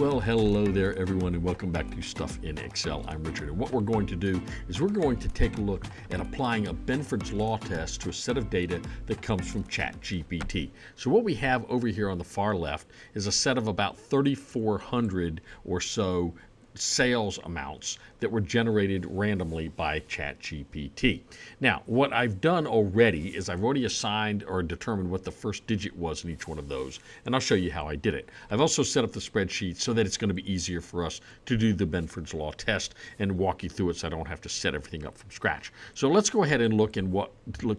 Well, hello there everyone, and welcome back to Stuff in Excel. I'm Richard, and what we're going to do is we're going to take a look at applying a Benford's law test to a set of data that comes from ChatGPT. So what we have over here on the far left is a set of about 3,400 or so sales amounts that were generated randomly by ChatGPT. Now, what I've done already is I've already assigned or determined what the first digit was in each one of those, and I'll show you how I did it. I've also set up the spreadsheet so that it's going to be easier for us to do the Benford's law test and walk you through it so I don't have to set everything up from scratch. So let's go ahead and look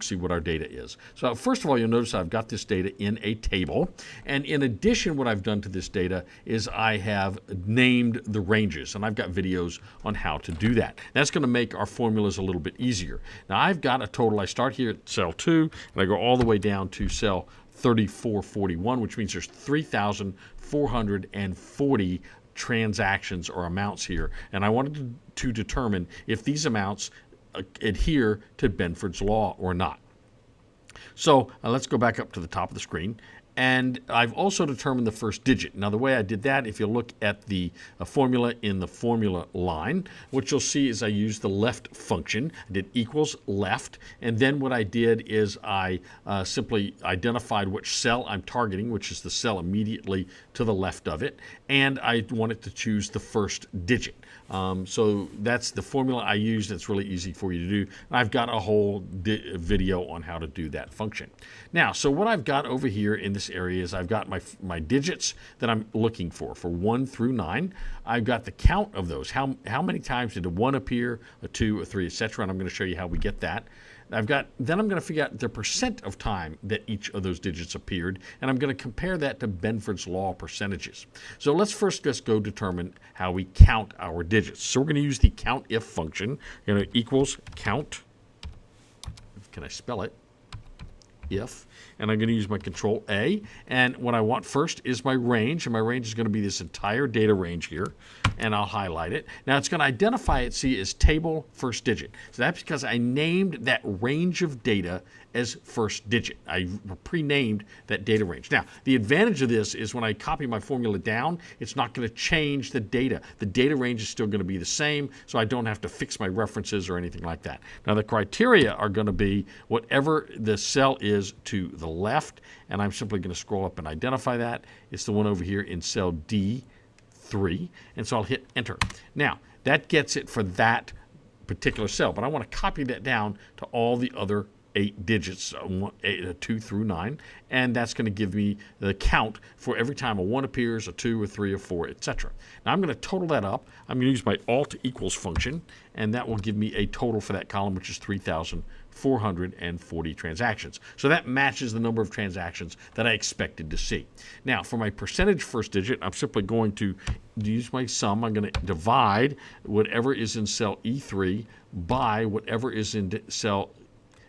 see what our data is. So first of all, you'll notice I've got this data in a table, and in addition, what I've done to this data is I have named the ranges. And I've got videos on how to do that. That's going to make our formulas a little bit easier. Now I've got a total. I start here at cell 2 and I go all the way down to cell 3441, which means there's 3,440 transactions or amounts here. And I wanted to determine if these amounts adhere to Benford's law or not. So let's go back up to the top of the screen. And I've also determined the first digit. Now, the way I did that, if you look at the formula in the formula line, what you'll see is I used the left function. I did equals left, and then what I did is I simply identified which cell I'm targeting, which is the cell immediately to the left of it, and I wanted to choose the first digit. So that's the formula I used. It's really easy for you to do. And I've got a whole video on how to do that function. Now, so what I've got over here in this area is I've got my digits that I'm looking for 1 through 9. I've got the count of those. How many times did a 1 appear, a 2, a 3, etc. And I'm going to show you how we get that. Then I'm going to figure out the percent of time that each of those digits appeared, and I'm going to compare that to Benford's law percentages. So let's first just go determine how we count our digits. So we're going to use the COUNTIF function. You're going to equals count. Can I spell it? If, and I'm going to use my control A, and what I want first is my range, and my range is going to be this entire data range here, and I'll highlight it. Now it's going to identify it, see, as table first digit. So that's because I named that range of data as first digit. I pre-named that data range. Now, the advantage of this is when I copy my formula down, it's not going to change the data. The data range is still going to be the same, so I don't have to fix my references or anything like that. Now, the criteria are going to be whatever the cell is to the left, and I'm simply going to scroll up and identify that. It's the one over here in cell D3, and so I'll hit enter. Now, that gets it for that particular cell, but I want to copy that down to all the other 8 digits, 2 through 9, and that's going to give me the count for every time a 1 appears, a 2, a 3, a 4, etc. Now I'm going to total that up. I'm going to use my alt equals function, and that will give me a total for that column, which is 3,440 transactions. So that matches the number of transactions that I expected to see. Now, for my percentage first digit, I'm simply going to use my sum. I'm going to divide whatever is in cell E3 by whatever is in cell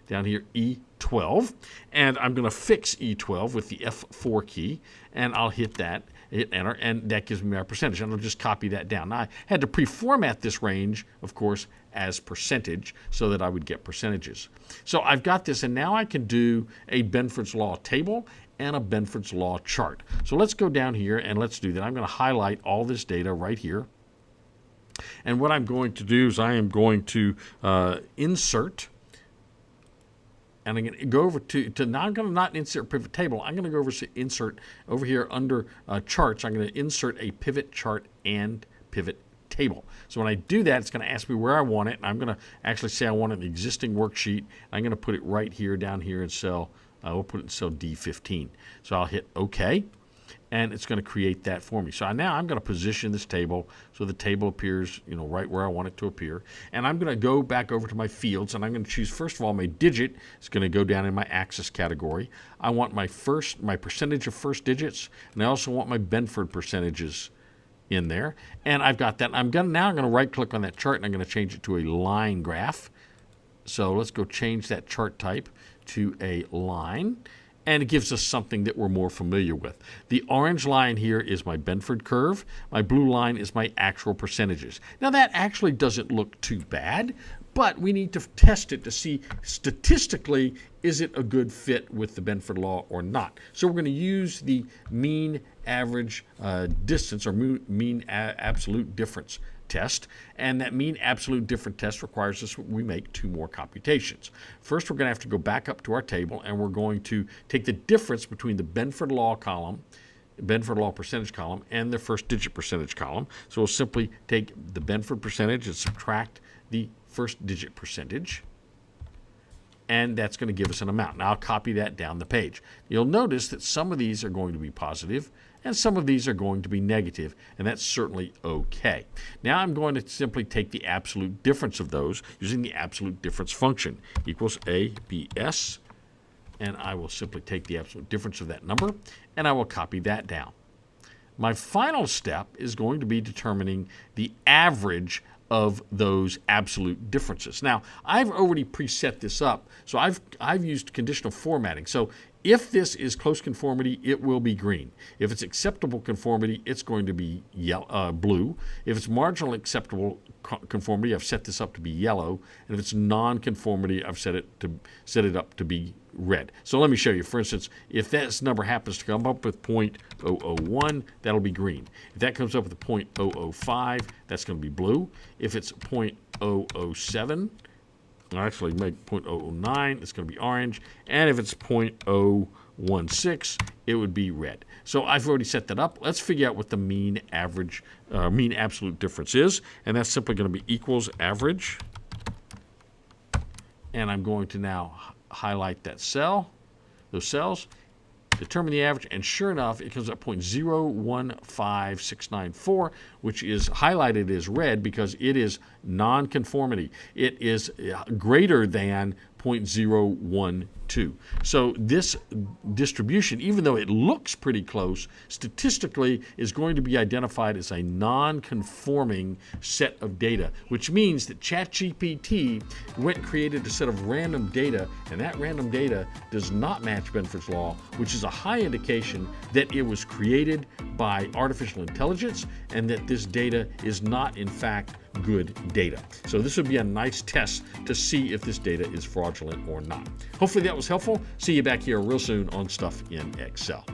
down here E12, and I'm going to fix E12 with the F4 key, and I'll hit enter, and that gives me my percentage, and I'll just copy that down. Now, I had to pre-format this range, of course, as percentage so that I would get percentages. So I've got this, and now I can do a Benford's law table and a Benford's law chart. So let's go down here and let's do that. I'm going to highlight all this data right here, and what I'm going to do is I am going to insert. And I'm going to go over to now I'm going to not insert pivot table. I'm going to go over to insert over here under charts. I'm going to insert a pivot chart and pivot table. So when I do that, it's going to ask me where I want it. And I'm going to actually say I want it in the existing worksheet. I'm going to put it right here down here in cell, we'll put it in cell D15. So I'll hit OK. And it's going to create that for me. So now I'm going to position this table so the table appears, right where I want it to appear. And I'm going to go back over to my fields, and I'm going to choose, first of all, my digit. It's going to go down in my axis category. I want my percentage of first digits, and I also want my Benford percentages in there. And I've got that. Now I'm going to right-click on that chart, and I'm going to change it to a line graph. So let's go change that chart type to a line. And it gives us something that we're more familiar with. The orange line here is my Benford curve. My blue line is my actual percentages. Now that actually doesn't look too bad, but we need to test it to see statistically, is it a good fit with the Benford law or not? So we're going to use the mean average distance or mean absolute difference test, and that mean absolute difference test requires us we make two more computations. First, we're going to have to go back up to our table, and we're going to take the difference between the Benford law column, Benford law percentage column, and the first digit percentage column. So we'll simply take the Benford percentage and subtract the first digit percentage, and that's going to give us an amount. Now I'll copy that down the page. You'll notice that some of these are going to be positive and some of these are going to be negative, and that's certainly okay. Now I'm going to simply take the absolute difference of those using the absolute difference function equals ABS, and I will simply take the absolute difference of that number and I will copy that down. My final step is going to be determining the average of those absolute differences. Now, I've already preset this up, so I've used conditional formatting. So if this is close conformity, it will be green. If it's acceptable conformity, it's going to be blue. If it's marginal acceptable conformity, I've set this up to be yellow. And if it's non-conformity, I've set it up to be red. So let me show you. For instance, if this number happens to come up with 0.001, that'll be green. If that comes up with 0.005, that's going to be blue. If it's 0.007, I'll actually make 0.009, it's going to be orange. And if it's 0.016, it would be red. So I've already set that up. Let's figure out what the mean absolute difference is. And that's simply going to be equals average. And I'm going to now highlight that cell, those cells, determine the average, and sure enough, it comes up 0.015694, which is highlighted as red because it is non-conformity. It is greater than 0.012. So this distribution, even though it looks pretty close, statistically is going to be identified as a non-conforming set of data, which means that ChatGPT created a set of random data, and that random data does not match Benford's law, which is a high indication that it was created by artificial intelligence and that this data is not, in fact, good data. So this would be a nice test to see if this data is fraudulent or not. Hopefully that was helpful. See you back here real soon on Stuff in Excel.